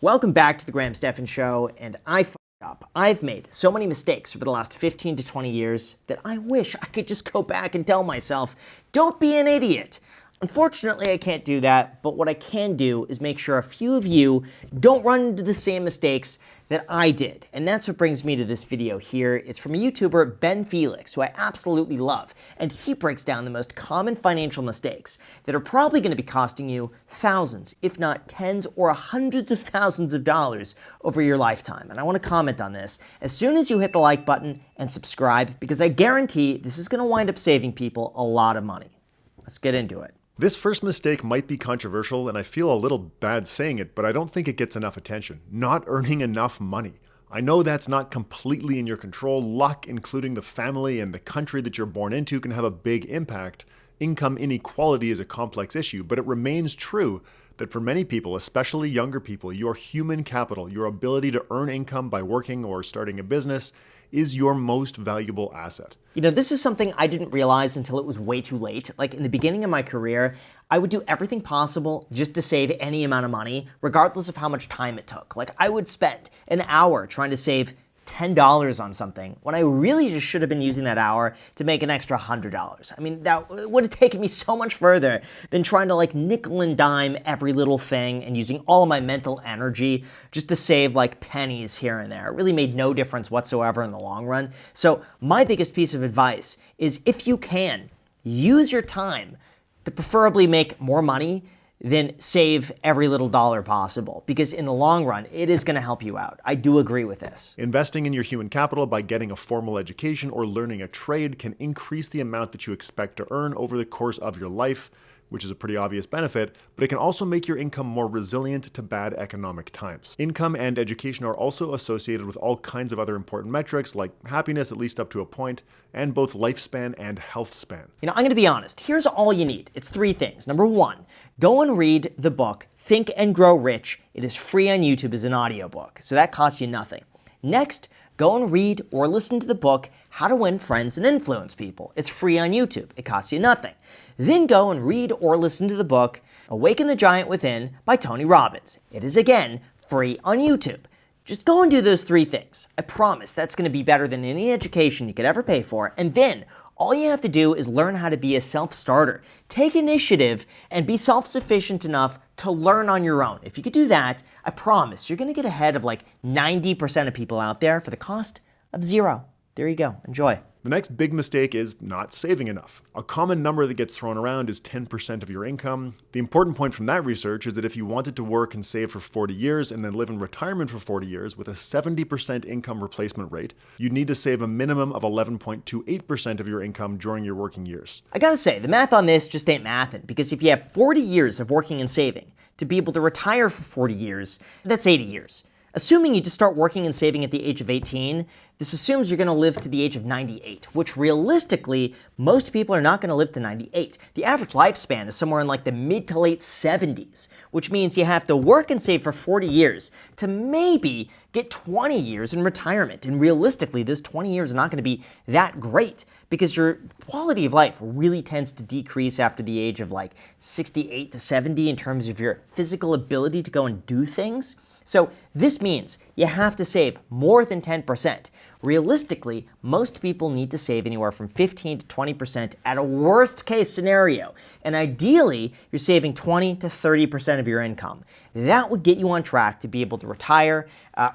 Welcome back to the Graham Stephan Show, and I fucked up. I've made so many mistakes over the last 15 to 20 years that I wish I could just go back and tell myself, don't be an idiot. Unfortunately, I can't do that, but what I can do is make sure a few of you don't run into the same mistakes that I did. And that's what brings me to this video here. It's from a YouTuber, Ben Felix, who I absolutely love. And he breaks down the most common financial mistakes that are probably going to be costing you thousands, if not tens or hundreds of thousands of dollars over your lifetime. And I want to comment on this as soon as you hit the like button and subscribe, because I guarantee this is going to wind up saving people a lot of money. Let's get into it. This first mistake might be controversial, and I feel a little bad saying it, but I don't think it gets enough attention. Not earning enough money. I know that's not completely in your control. Luck, including the family and the country that you're born into, can have a big impact. Income inequality is a complex issue, but it remains true that for many people, especially younger people, your human capital, your ability to earn income by working or starting a business, is your most valuable asset. You know, this is something I didn't realize until it was way too late. Like in the beginning of my career, I would do everything possible just to save any amount of money, regardless of how much time it took. Like I would spend an hour trying to save $10 on something when I really just should have been using that hour to make an extra $100. I mean, that would have taken me so much further than trying to like nickel and dime every little thing and using all of my mental energy just to save like pennies here and there. It really made no difference whatsoever in the long run. So my biggest piece of advice is, if you can, use your time to preferably make more money than save every little dollar possible, because in the long run, it is going to help you out. I do agree with this. Investing in your human capital by getting a formal education or learning a trade can increase the amount that you expect to earn over the course of your life, which is a pretty obvious benefit, but it can also make your income more resilient to bad economic times. Income and education are also associated with all kinds of other important metrics like happiness, at least up to a point, and both lifespan and health span. You know, I'm going to be honest. Here's all you need. It's three things. Number one, go and read the book, Think and Grow Rich. It is free on YouTube as an audiobook, so that costs you nothing. Next, go and read or listen to the book, How to Win Friends and Influence People. It's free on YouTube. It costs you nothing. Then go and read or listen to the book, Awaken the Giant Within by Tony Robbins. It is, again, free on YouTube. Just go and do those three things. I promise that's going to be better than any education you could ever pay for. And then all you have to do is learn how to be a self-starter. Take initiative and be self-sufficient enough to learn on your own. If you could do that, I promise you're going to get ahead of like 90% of people out there for the cost of zero. There you go. Enjoy. The next big mistake is not saving enough. A common number that gets thrown around is 10% of your income. The important point from that research is that if you wanted to work and save for 40 years and then live in retirement for 40 years with a 70% income replacement rate, you'd need to save a minimum of 11.28% of your income during your working years. I gotta say, the math on this just ain't mathin', because if you have 40 years of working and saving to be able to retire for 40 years, that's 80 years. Assuming you just start working and saving at the age of 18, this assumes you're going to live to the age of 98, which realistically, most people are not going to live to 98. The average lifespan is somewhere in like the mid to late 70s, which means you have to work and save for 40 years to maybe get 20 years in retirement. And realistically, those 20 years are not going to be that great, because your quality of life really tends to decrease after the age of like 68 to 70 in terms of your physical ability to go and do things. So this means you have to save more than 10%. Realistically, most people need to save anywhere from 15 to 20% at a worst case scenario. And ideally, you're saving 20 to 30% of your income. That would get you on track to be able to retire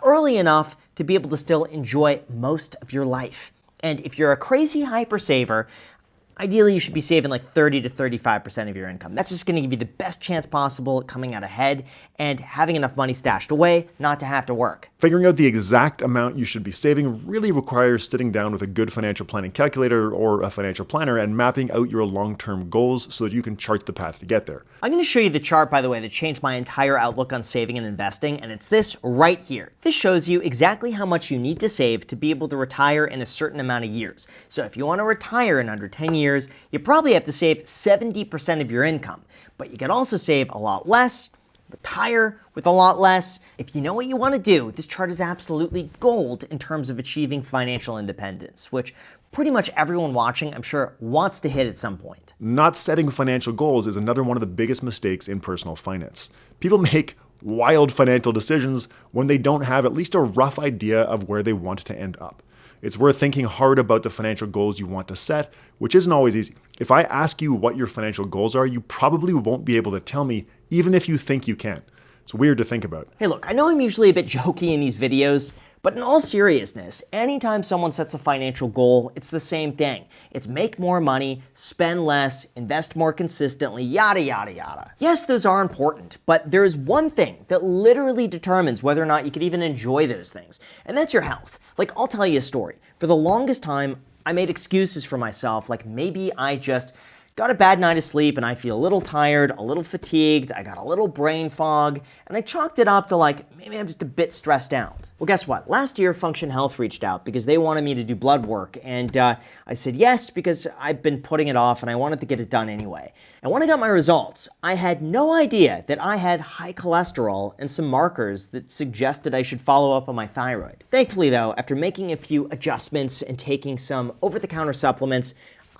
early enough to be able to still enjoy most of your life. And if you're a crazy hyper saver, ideally you should be saving like 30 to 35% of your income. That's just going to give you the best chance possible at coming out ahead and having enough money stashed away not to have to work. Figuring out the exact amount you should be saving really requires sitting down with a good financial planning calculator or a financial planner and mapping out your long-term goals so that you can chart the path to get there. I'm going to show you the chart, by the way, that changed my entire outlook on saving and investing, and it's this right here. This shows you exactly how much you need to save to be able to retire in a certain amount of years. So if you want to retire in under 10 years, you probably have to save 70% of your income, but you can also save a lot less, retire with a lot less. If you know what you want to do, this chart is absolutely gold in terms of achieving financial independence, which pretty much everyone watching, I'm sure, wants to hit at some point. Not setting financial goals is another one of the biggest mistakes in personal finance. People make wild financial decisions when they don't have at least a rough idea of where they want to end up. It's worth thinking hard about the financial goals you want to set, which isn't always easy. If I ask you what your financial goals are, you probably won't be able to tell me, even if you think you can. It's weird to think about. Hey look, I know I'm usually a bit jokey in these videos, but in all seriousness, anytime someone sets a financial goal, it's the same thing. It's make more money, spend less, invest more consistently, yada yada yada. Yes, those are important, but there's one thing that literally determines whether or not you can even enjoy those things, and that's your health. Like, I'll tell you a story. For the longest time, I made excuses for myself, like maybe I just got a bad night of sleep and I feel a little tired, a little fatigued, I got a little brain fog, and I chalked it up to like, maybe I'm just a bit stressed out. Well, guess what? Last year, Function Health reached out because they wanted me to do blood work, and I said yes because I've been putting it off and I wanted to get it done anyway. And when I got my results, I had no idea that I had high cholesterol and some markers that suggested I should follow up on my thyroid. Thankfully though, after making a few adjustments and taking some over-the-counter supplements,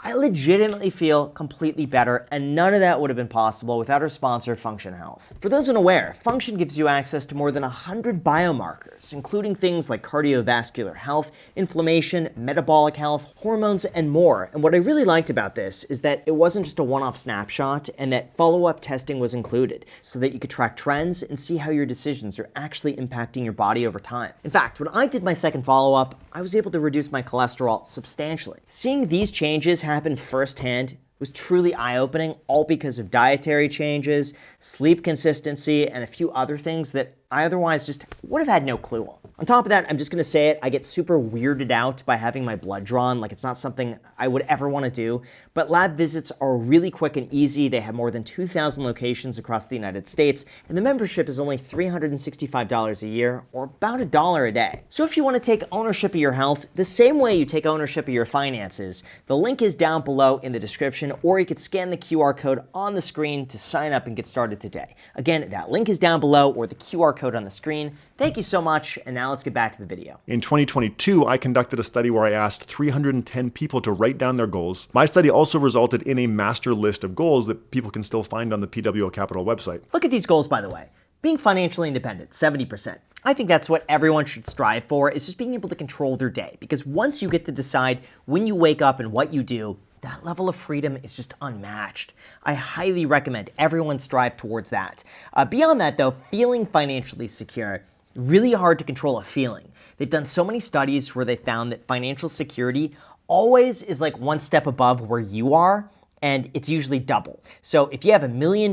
I legitimately feel completely better, and none of that would have been possible without our sponsor, Function Health. For those unaware, Function gives you access to more than 100 biomarkers, including things like cardiovascular health, inflammation, metabolic health, hormones, and more. And what I really liked about this is that it wasn't just a one-off snapshot, and that follow-up testing was included, so that you could track trends and see how your decisions are actually impacting your body over time. In fact, when I did my second follow-up, I was able to reduce my cholesterol substantially. Seeing these changes happen firsthand was truly eye-opening, all because of dietary changes, sleep consistency, and a few other things that I otherwise just would have had no clue on. On top of that, I'm just gonna say it, I get super weirded out by having my blood drawn. Like, it's not something I would ever wanna do, but lab visits are really quick and easy. They have more than 2,000 locations across the United States, and the membership is only $365 a year, or about $1 a day. So if you wanna take ownership of your health, the same way you take ownership of your finances, the link is down below in the description, or you could scan the QR code on the screen to sign up and get started today. Again, that link is down below, or the QR code on the screen. Thank you so much, and now let's get back to the video. In 2022, I conducted a study where I asked 310 people to write down their goals. My study also resulted in a master list of goals that people can still find on the PWO Capital website. Look at these goals, by the way. Being financially independent, 70%. I think that's what everyone should strive for, is just being able to control their day. Because once you get to decide when you wake up and what you do, that level of freedom is just unmatched. I highly recommend everyone strive towards that. Beyond that though, feeling financially secure, really hard to control a feeling. They've done so many studies where they found that financial security always is like one step above where you are, and it's usually double. So if you have $1 million,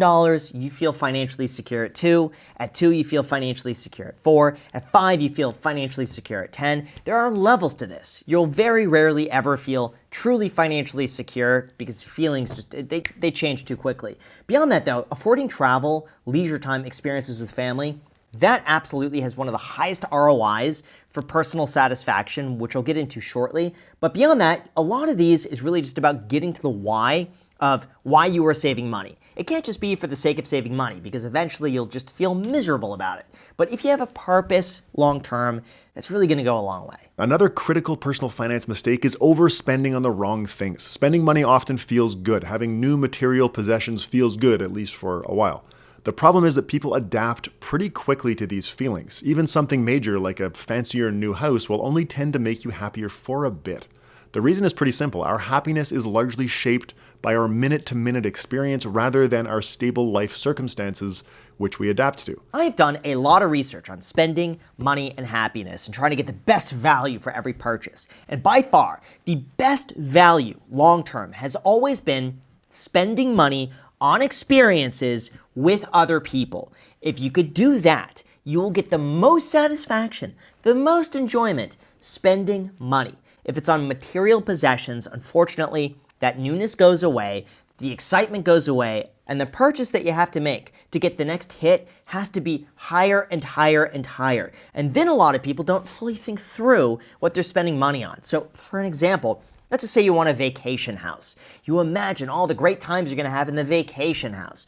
you feel financially secure at 2. At 2, you feel financially secure at 4. At 5, you feel financially secure at 10. There are levels to this. You'll very rarely ever feel truly financially secure because feelings just, they change too quickly. Beyond that though, affording travel, leisure time, experiences with family, that absolutely has one of the highest ROIs for personal satisfaction, which I'll get into shortly. But beyond that, a lot of these is really just about getting to the why of why you are saving money. It can't just be for the sake of saving money, because eventually you'll just feel miserable about it. But if you have a purpose long-term, that's really gonna go a long way. Another critical personal finance mistake is overspending on the wrong things. Spending money often feels good. Having new material possessions feels good, at least for a while. The problem is that people adapt pretty quickly to these feelings. Even something major like a fancier new house will only tend to make you happier for a bit. The reason is pretty simple. Our happiness is largely shaped by our minute-to-minute experience rather than our stable life circumstances, which we adapt to. I have done a lot of research on spending, money, and happiness and trying to get the best value for every purchase. And by far, the best value long-term has always been spending money on experiences with other people. If you could do that, you will get the most satisfaction, the most enjoyment, spending money. If it's on material possessions, unfortunately, that newness goes away, the excitement goes away, and the purchase that you have to make to get the next hit has to be higher and higher and higher. And then a lot of people don't fully think through what they're spending money on. So for an example, let's just say you want a vacation house. You imagine all the great times you're gonna have in the vacation house.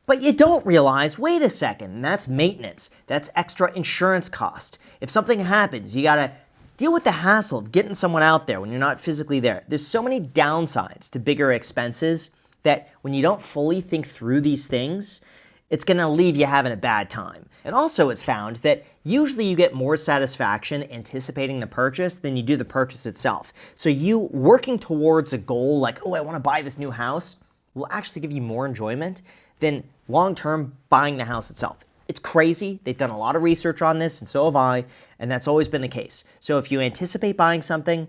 But you don't realize, wait a second, that's maintenance. That's extra insurance cost. If something happens, you gotta deal with the hassle of getting someone out there when you're not physically there. There's so many downsides to bigger expenses that when you don't fully think through these things, it's going to leave you having a bad time. And also it's found that usually you get more satisfaction anticipating the purchase than you do the purchase itself. So you working towards a goal like, oh, I want to buy this new house, will actually give you more enjoyment than long-term buying the house itself. It's crazy. They've done a lot of research on this, and so have I, and that's always been the case. So if you anticipate buying something,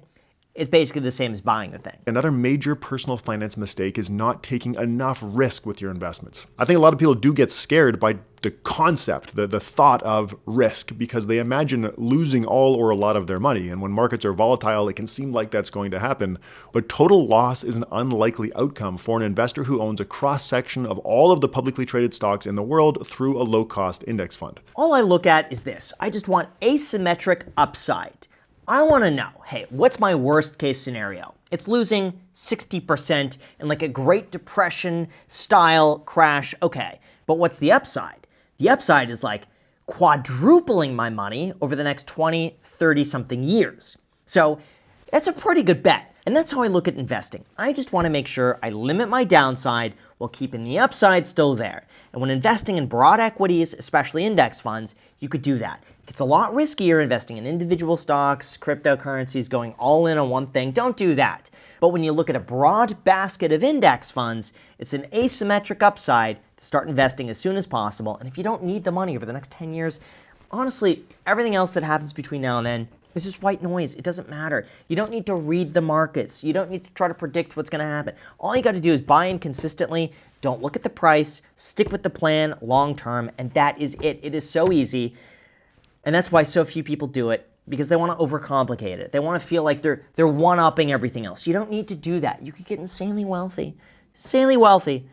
it's basically the same as buying the thing. Another major personal finance mistake is not taking enough risk with your investments. I think a lot of people do get scared by the concept, the thought of risk, because they imagine losing all or a lot of their money. And when markets are volatile, it can seem like that's going to happen. But total loss is an unlikely outcome for an investor who owns a cross-section of all of the publicly traded stocks in the world through a low-cost index fund. All I look at is this. I just want asymmetric upside. I want to know, hey, what's my worst case scenario? It's losing 60% in like a Great Depression style crash. Okay, but what's the upside? The upside is like quadrupling my money over the next 20, 30 something years. So that's a pretty good bet. And that's how I look at investing. I just want to make sure I limit my downside while keeping the upside still there. And when investing in broad equities, especially index funds, you could do that. It's a lot riskier investing in individual stocks, cryptocurrencies, going all in on one thing. Don't do that. But when you look at a broad basket of index funds, it's an asymmetric upside to start investing as soon as possible. And if you don't need the money over the next 10 years, honestly, everything else that happens between now and then is just white noise. It doesn't matter. You don't need to read the markets. You don't need to try to predict what's going to happen. All you got to do is buy in consistently. Don't look at the price. Stick with the plan long term, and that is it. It is so easy. And that's why so few people do it, because they want to overcomplicate it. They want to feel like they're one-upping everything else. You don't need to do that. You could get insanely wealthy. Insanely wealthy.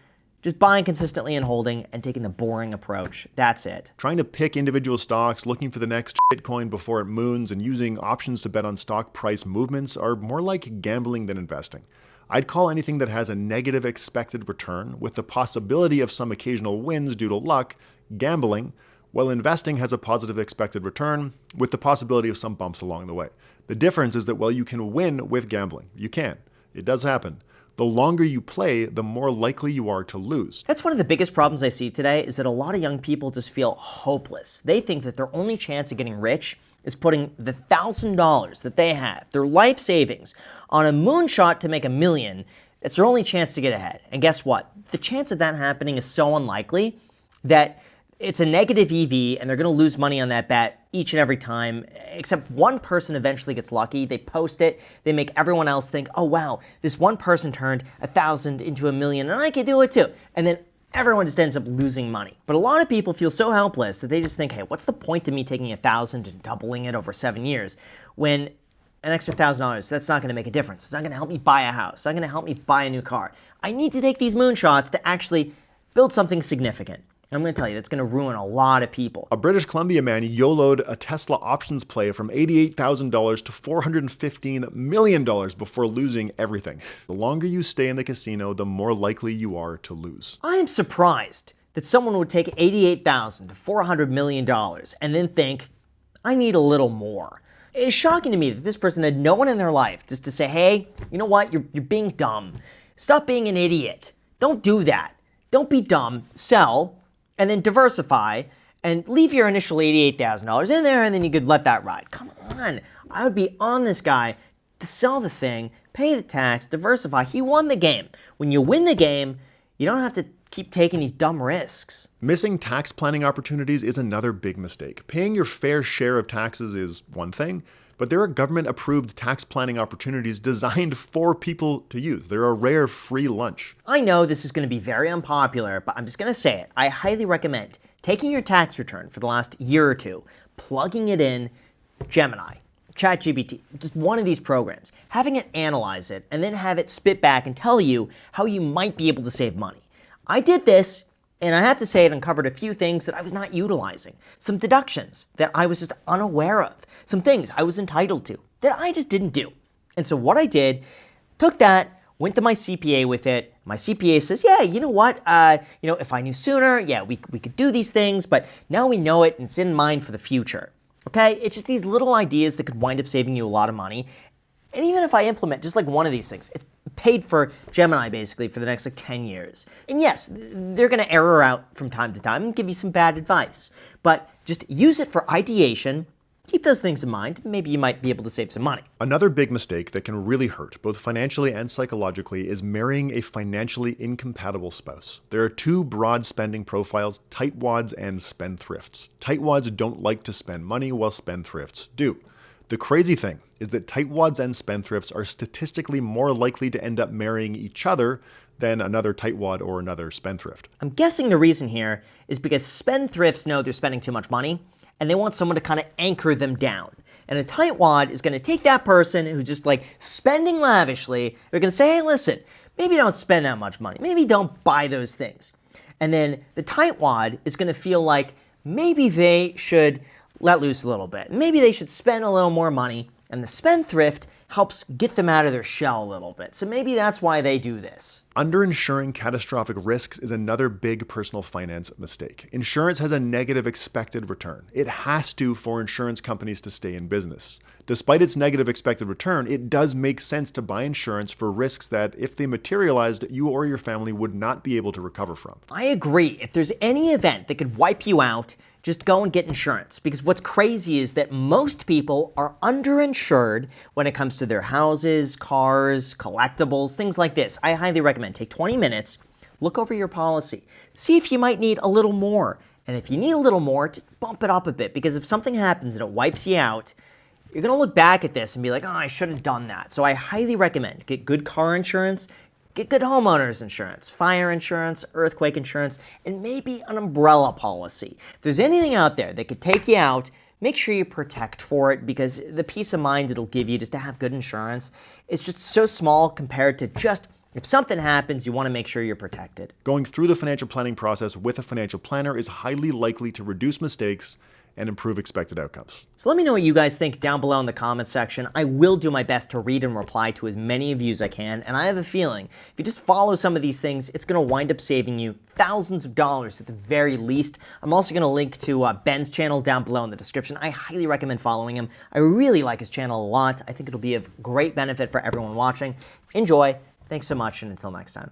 Just buying consistently and holding and taking the boring approach. That's it. Trying to pick individual stocks, looking for the next Bitcoin before it moons, and using options to bet on stock price movements are more like gambling than investing. I'd call anything that has a negative expected return with the possibility of some occasional wins due to luck gambling, while investing has a positive expected return with the possibility of some bumps along the way. The difference is that while you can win with gambling, you can. It does happen. The longer you play, the more likely you are to lose. That's one of the biggest problems I see today, is that a lot of young people just feel hopeless. They think that their only chance of getting rich is putting the $1,000 that they have, their life savings, on a moonshot to make $1 million. That's their only chance to get ahead. And guess what? The chance of that happening is so unlikely that it's a negative EV, and they're going to lose money on that bet each and every time, except one person eventually gets lucky. They post it. They make everyone else think, oh, wow, this one person turned 1,000 into $1 million, and I can do it too. And then everyone just ends up losing money. But a lot of people feel so helpless that they just think, hey, what's the point of me taking 1,000 and doubling it over 7 years when an extra $1,000, that's not going to make a difference. It's not going to help me buy a house. It's not going to help me buy a new car. I need to take these moonshots to actually build something significant. I'm going to tell you, that's going to ruin a lot of people. A British Columbia man YOLO'd a Tesla options play from $88,000 to $415 million before losing everything. The longer you stay in the casino, the more likely you are to lose. I am surprised that someone would take $88,000 to $400 million and then think, I need a little more. It's shocking to me that this person had no one in their life just to say, hey, you know what, you're being dumb. Stop being an idiot. Don't do that. Don't be dumb. Sell. And then diversify, and leave your initial $88,000 in there, and then you could let that ride. Come on. I would be on this guy to sell the thing, pay the tax, diversify. He won the game. When you win the game, you don't have to keep taking these dumb risks. Missing tax planning opportunities is another big mistake. Paying your fair share of taxes is one thing, but there are government-approved tax planning opportunities designed for people to use. They're a rare free lunch. I know this is going to be very unpopular, but I'm just going to say it. I highly recommend taking your tax return for the last year or two, plugging it in Gemini, ChatGPT, just one of these programs, having it analyze it, and then have it spit back and tell you how you might be able to save money. I did this, and I have to say it uncovered a few things that I was not utilizing. Some deductions that I was just unaware of. Some things I was entitled to that I just didn't do. And so what I did, took that, went to my CPA with it. My CPA says, yeah, you know what? If I knew sooner, yeah, we could do these things, but now we know it and it's in mind for the future. Okay? It's just these little ideas that could wind up saving you a lot of money. And even if I implement just like one of these things, it's paid for Gemini basically for the next like 10 years. And yes, they're going to error out from time to time and give you some bad advice. But just use it for ideation. Keep those things in mind. Maybe you might be able to save some money. Another big mistake that can really hurt, both financially and psychologically, is marrying a financially incompatible spouse. There are two broad spending profiles, tightwads and spendthrifts. Tightwads don't like to spend money, while spendthrifts do. The crazy thing is that tightwads and spendthrifts are statistically more likely to end up marrying each other than another tightwad or another spendthrift. I'm guessing the reason here is because spendthrifts know they're spending too much money, and they want someone to kind of anchor them down. And a tightwad is going to take that person who's just like spending lavishly. They're going to say, hey, listen, maybe don't spend that much money. Maybe don't buy those things. And then the tightwad is going to feel like maybe they should let loose a little bit. Maybe they should spend a little more money. And the spendthrift helps get them out of their shell a little bit. So maybe that's why they do this. Underinsuring catastrophic risks is another big personal finance mistake. Insurance has a negative expected return. It has to for insurance companies to stay in business. Despite its negative expected return, it does make sense to buy insurance for risks that, if they materialized, you or your family would not be able to recover from. I agree. If there's any event that could wipe you out, just go and get insurance. Because what's crazy is that most people are underinsured when it comes to their houses, cars, collectibles, things like this. I highly recommend take 20 minutes, look over your policy, see if you might need a little more. And if you need a little more, just bump it up a bit. Because if something happens and it wipes you out, you're going to look back at this and be like, oh, I should have done that. So I highly recommend get good car insurance, get good homeowners insurance, fire insurance, earthquake insurance, and maybe an umbrella policy. If there's anything out there that could take you out, make sure you protect for it, because the peace of mind it'll give you just to have good insurance is just so small compared to just if something happens, you want to make sure you're protected. Going through the financial planning process with a financial planner is highly likely to reduce mistakes and improve expected outcomes. So let me know what you guys think down below in the comments section. I will do my best to read and reply to as many of you as I can, and I have a feeling if you just follow some of these things, it's going to wind up saving you thousands of dollars at the very least. I'm also going to link to Ben's channel down below in the description. I highly recommend following him. I really like his channel a lot. I think it'll be of great benefit for everyone watching. Enjoy. Thanks so much, and until next time.